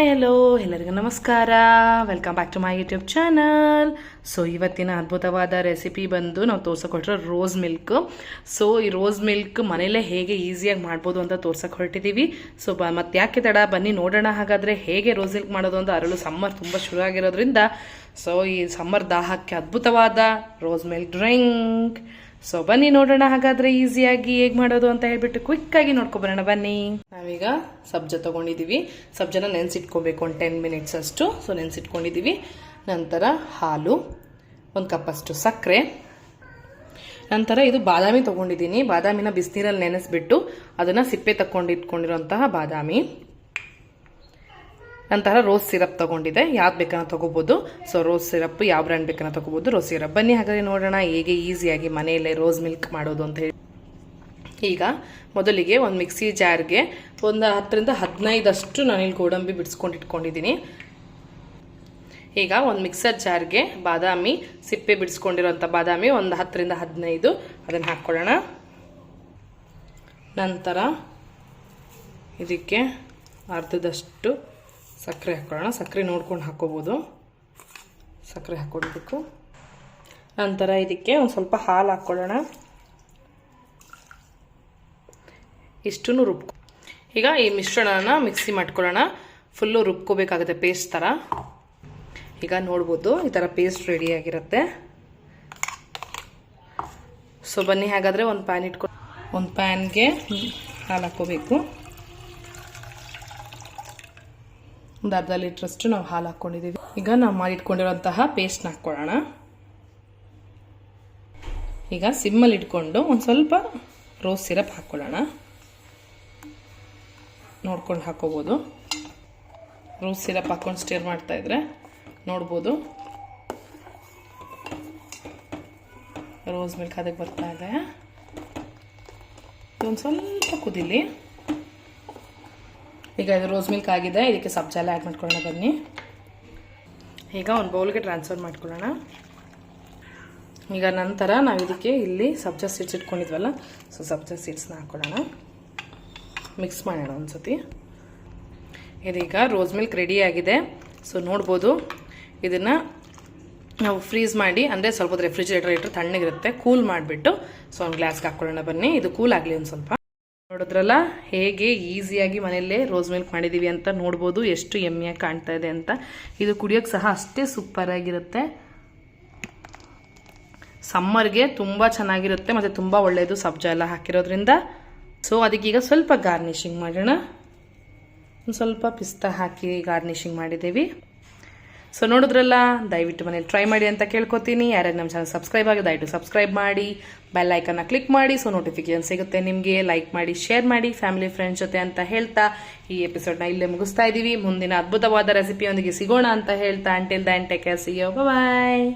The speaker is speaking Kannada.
ಹಾಯ್ ಹಲೋ ಎಲ್ಲರಿಗೂ ನಮಸ್ಕಾರ. Welcome back to my YouTube channel. So ಇವತ್ತಿನ ಅದ್ಭುತವಾದ ರೆಸಿಪಿ ಬಂದು ನಾವು ತೋರ್ಸಕೊಟ್ರೆ ರೋಸ್ ಮಿಲ್ಕ್. ಸೊ ಈ ರೋಸ್ ಮಿಲ್ಕ್ ಮನೇಲೇ ಹೇಗೆ ಈಸಿಯಾಗಿ ಮಾಡ್ಬೋದು ಅಂತ ತೋರ್ಸಕ್ಕೆ ಹೊರಟಿದ್ದೀವಿ. ಸೊ ಮತ್ತೆ ಯಾಕೆ ತಡ, ಬನ್ನಿ ನೋಡೋಣ ಹಾಗಾದರೆ ಹೇಗೆ ರೋಸ್ ಮಿಲ್ಕ್ ಮಾಡೋದು ಅಂತ. ಅದರಲ್ಲೂ ಸಮ್ಮರ್ ತುಂಬ ಶುರು ಆಗಿರೋದ್ರಿಂದ ಸೊ ಈ ಸಮ್ಮರ್ ದಾಹಕ್ಕೆ ಅದ್ಭುತವಾದ ರೋಸ್ ಮಿಲ್ಕ್ ಡ್ರಿಂಕ್. ಸೊ ಬನ್ನಿ ನೋಡೋಣ ಹಾಗಾದ್ರೆ ಈಸಿಯಾಗಿ ಹೇಗೆ ಮಾಡೋದು ಅಂತ ಹೇಳ್ಬಿಟ್ಟು ಕ್ವಿಕ್ ಆಗಿ ನೋಡ್ಕೊಬರೋಣ ಬನ್ನಿ. ನಾವೀಗ ಸಬ್ಜ ತಗೊಂಡಿದ್ದೀವಿ. ಸಬ್ಜನ ನೆನೆಸಿಟ್ಕೋಬೇಕು ಒಂದು 10 ಮಿನಿಟ್ಸ್ ಅಷ್ಟು. ಸೊ ನೆನೆಸಿಟ್ಕೊಂಡಿದ್ದೀವಿ. ನಂತರ ಹಾಲು, 1 ಕಪ್ಪಷ್ಟು ಸಕ್ಕರೆ, ನಂತರ ಇದು ಬಾದಾಮಿ ತಗೊಂಡಿದ್ದೀನಿ. ಬಾದಾಮಿನ ಬಿಸಿನೀರಲ್ಲಿ ನೆನೆಸ್ಬಿಟ್ಟು ಅದನ್ನ ಸಿಪ್ಪೆ ತಗೊಂಡಿಟ್ಕೊಂಡಿರುವಂತಹ ಬಾದಾಮಿ. ನಂತರ ರೋಸ್ ಸಿರಪ್ ತಗೊಂಡಿದೆ. ಯಾವ್ದು ಬೇಕನ್ನ ತಗೋಬಹುದು. ಸೊ ರೋಸ್ ಸಿರಪ್ ಯಾವ ಬ್ರ್ಯಾಂಡ್ ಬೇಕನ್ನ ತಗೋಬಹುದು. ರೋಸ್ ಸಿರಪ್ ಬನ್ನಿ ಹಾಗಾದ್ರೆ ನೋಡೋಣ ಹೇಗೆ ಈಸಿಯಾಗಿ ಮನೆಯಲ್ಲೇ ರೋಸ್ ಮಿಲ್ಕ್ ಮಾಡೋದು ಅಂತ ಹೇಳಿ. ಈಗ ಮೊದಲಿಗೆ ಒಂದು ಮಿಕ್ಸಿ ಜಾರ್ಗೆ ಒಂದು 10 ರಿಂದ 15 ನಾನಿಲ್ಲಿ ಗೋಡಂಬಿ ಬಿಡಿಸ್ಕೊಂಡು ಇಟ್ಕೊಂಡಿದ್ದೀನಿ. ಈಗ ಒಂದು ಮಿಕ್ಸರ್ ಜಾರ್ಗೆ ಬಾದಾಮಿ ಸಿಪ್ಪೆ ಬಿಡಿಸ್ಕೊಂಡಿರೋಂಥ ಬಾದಾಮಿ ಒಂದು 10 ರಿಂದ 15 ಅದನ್ನು ಹಾಕ್ಕೊಳ್ಳೋಣ. ನಂತರ ಇದಕ್ಕೆ ಅರ್ಧದಷ್ಟು ಸಕ್ಕರೆ ಹಾಕ್ಕೊಳ್ಳೋಣ. ಸಕ್ಕರೆ ನೋಡ್ಕೊಂಡು ಹಾಕ್ಕೋಬೋದು. ಸಕ್ಕರೆ ಹಾಕ್ಕೊಳ್ಬೇಕು. ನಂತರ ಇದಕ್ಕೆ ಒಂದು ಸ್ವಲ್ಪ ಹಾಲು ಹಾಕ್ಕೊಳ್ಳೋಣ. ಇಷ್ಟನ್ನು ಈಗ ಈ ಮಿಶ್ರಣನ ಮಿಕ್ಸಿ ಮಾಡ್ಕೊಳ್ಳೋಣ. ಫುಲ್ಲು ರುಬ್ಕೋಬೇಕಾಗುತ್ತೆ ಪೇಸ್ಟ್ ಥರ. ಈಗ ನೋಡ್ಬೋದು ಈ ಥರ ಪೇಸ್ಟ್ ರೆಡಿಯಾಗಿರುತ್ತೆ. ಸೊ ಬನ್ನಿ ಹಾಗಾದರೆ ಒಂದು ಪ್ಯಾನ್ಗೆ ಹಾಲು ಹಾಕ್ಕೋಬೇಕು. ಒಂದು ಅರ್ಧ ಲೀಟ್ರಷ್ಟು ನಾವು ಹಾಲು ಹಾಕ್ಕೊಂಡಿದ್ದೀವಿ. ಈಗ ನಾವು ಮಾಡಿಟ್ಕೊಂಡಿರೋಂತಹ ಪೇಸ್ಟ್ನ ಹಾಕ್ಕೊಳ್ಳೋಣ. ಈಗ ಸಿಮ್ಮಲ್ಲಿ ಇಟ್ಕೊಂಡು ಒಂದು ಸ್ವಲ್ಪ ರೋಸ್ ಸಿರಪ್ ಹಾಕ್ಕೊಳ್ಳೋಣ. ನೋಡ್ಕೊಂಡು ಹಾಕೋಬೋದು. ರೋಸ್ ಸಿರಪ್ ಹಾಕ್ಕೊಂಡು ಸ್ಟಿರ್ ಮಾಡ್ತಾ ಇದ್ರೆ ನೋಡ್ಬೋದು ರೋಸ್ ಮಿಲ್ಕ್ ಅದಕ್ಕೆ ಬರ್ತಾ ಇದೆ. ಒಂದು ಸ್ವಲ್ಪ ಕುದಿಲಿ. ಈಗ ಇದು ರೋಸ್ ಮಿಲ್ಕ್ ಆಗಿದೆ. ಇದಕ್ಕೆ ಸಬ್ಜ ಎಲ್ಲ ಆ್ಯಡ್ ಮಾಡ್ಕೊಳ್ಳೋಣ ಬನ್ನಿ. ಈಗ ಒಂದು ಬೌಲ್ಗೆ ಟ್ರಾನ್ಸ್ಫರ್ ಮಾಡ್ಕೊಳ್ಳೋಣ. ಈಗ ನಂತರ ನಾವು ಇದಕ್ಕೆ ಇಲ್ಲಿ ಸಬ್ಜಾ ಸೀಡ್ಸ್ ಇಟ್ಕೊಂಡಿದ್ವಲ್ಲ, ಸೊ ಸಬ್ಜಾ ಸೀಡ್ಸ್ನ ಹಾಕ್ಕೊಳ್ಳೋಣ. ಮಿಕ್ಸ್ ಮಾಡೋಣ ಒಂದ್ಸತಿ. ಇದೀಗ ರೋಸ್ ಮಿಲ್ಕ್ ರೆಡಿ ಆಗಿದೆ. ಸೊ ನೋಡ್ಬೋದು ಇದನ್ನು ನಾವು ಫ್ರೀಸ್ ಮಾಡಿ, ಅಂದರೆ ಸ್ವಲ್ಪ ರೆಫ್ರಿಜರೇಟರ್ ಇಟ್ಟರೆ ತಣ್ಣಗಿರುತ್ತೆ, ಕೂಲ್ ಮಾಡಿಬಿಟ್ಟು ಸೊ ಒಂದು ಗ್ಲಾಸ್ಗೆ ಹಾಕ್ಕೊಳ್ಳೋಣ ಬನ್ನಿ. ಇದು ಕೂಲ್ ಆಗಲಿ ಒಂದು ಸ್ವಲ್ಪ. ನೋಡಿದ್ರಲ್ಲ ಹೇಗೆ ಈಸಿಯಾಗಿ ಮನೆಯಲ್ಲೇ ರೋಸ್ ಮಿಲ್ಕ್ ಮಾಡಿದ್ದೀವಿ ಅಂತ. ನೋಡ್ಬೋದು ಎಷ್ಟು ಯಮ್ಮಿಯಾಗಿ ಕಾಣ್ತಾ ಇದೆ ಅಂತ. ಇದು ಕುಡಿಯೋಕ್ಕೆ ಸಹ ಅಷ್ಟೇ ಸೂಪರ್ ಆಗಿರುತ್ತೆ. ಸಮ್ಮರ್ಗೆ ತುಂಬ ಚೆನ್ನಾಗಿರುತ್ತೆ ಮತ್ತು ತುಂಬ ಒಳ್ಳೆಯದು ಸಬ್ಜಾ ಎಲ್ಲ ಹಾಕಿರೋದ್ರಿಂದ. ಸೊ ಅದಕ್ಕೀಗ ಸ್ವಲ್ಪ ಗಾರ್ನಿಷಿಂಗ್ ಮಾಡೋಣ. ಒಂದು ಸ್ವಲ್ಪ ಪಿಸ್ತಾ ಹಾಕಿ ಗಾರ್ನಿಷಿಂಗ್ ಮಾಡಿದ್ದೀವಿ. ಸೊ ನೋಡಿದ್ರಲ್ಲ, ದಯವಿಟ್ಟು ಮನೇಲಿ ಟ್ರೈ ಮಾಡಿ ಅಂತ ಕೇಳ್ಕೊತೀನಿ. ಯಾರ್ಯಾರು ನಮ್ಮ ಚಾನಲ್ ಸಬ್ಸ್ಕ್ರೈಬ್ ಆಗಿ ದಯವಿಟ್ಟು ಸಬ್ಸ್ಕ್ರೈಬ್ ಮಾಡಿ, ಬೆಲ್ ಐಕನ್ನ ಕ್ಲಿಕ್ ಮಾಡಿ. ಸೊ ನೋಟಿಫಿಕೇಶನ್ ಸಿಗುತ್ತೆ ನಿಮಗೆ. ಲೈಕ್ ಮಾಡಿ, ಶೇರ್ ಮಾಡಿ ಫ್ಯಾಮಿಲಿ ಫ್ರೆಂಡ್ಸ್ ಜೊತೆ ಅಂತ ಹೇಳ್ತಾ ಈ ಎಪಿಸೋಡ್ನ ಇಲ್ಲೇ ಮುಗಿಸ್ತಾ ಇದ್ದೀವಿ. ಮುಂದಿನ ಅದ್ಭುತವಾದ ರೆಸಿಪಿಯೊಂದಿಗೆ ಸಿಗೋಣ ಅಂತ ಹೇಳ್ತಾ, until then take care, see you, bye.